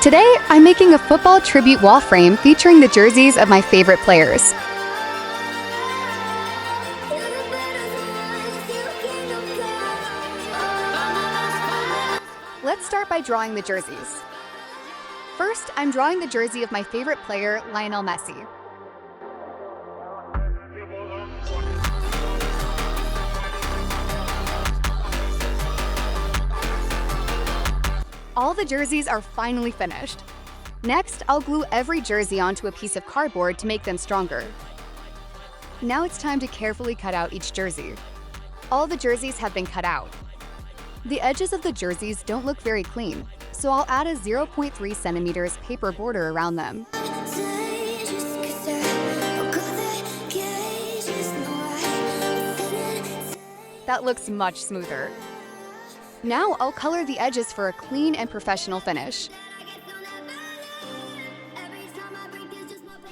Today, I'm making a football tribute wall frame featuring the jerseys of my favorite players. Let's start by drawing the jerseys. First, I'm drawing the jersey of my favorite player, Lionel Messi. All the jerseys are finally finished. Next, I'll glue every jersey onto a piece of cardboard to make them stronger. Now it's time to carefully cut out each jersey. All the jerseys have been cut out. The edges of the jerseys don't look very clean, so I'll add a 0.3 centimeters paper border around them. That looks much smoother. Now I'll color the edges for a clean and professional finish.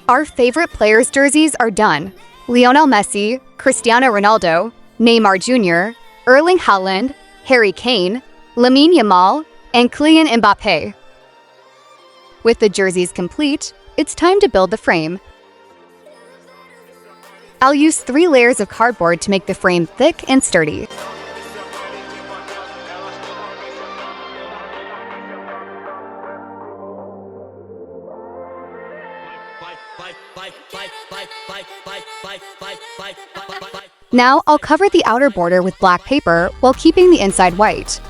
Our favorite players' jerseys are done. Lionel Messi, Cristiano Ronaldo, Neymar Jr., Erling Haaland, Harry Kane, Lamine Yamal, and Kylian Mbappé. With the jerseys complete, it's time to build the frame. I'll use 3 layers of cardboard to make the frame thick and sturdy. Now I'll cover the outer border with black paper while keeping the inside white.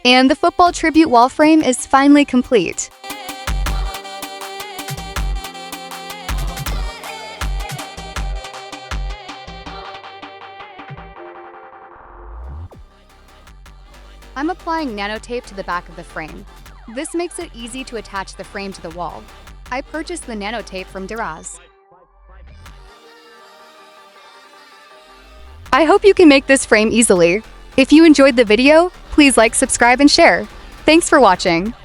And the football tribute wall frame is finally complete. I'm applying nanotape to the back of the frame. This makes it easy to attach the frame to the wall. I purchased the nanotape from Decor. I hope you can make this frame easily. If you enjoyed the video, please like, subscribe, and share. Thanks for watching.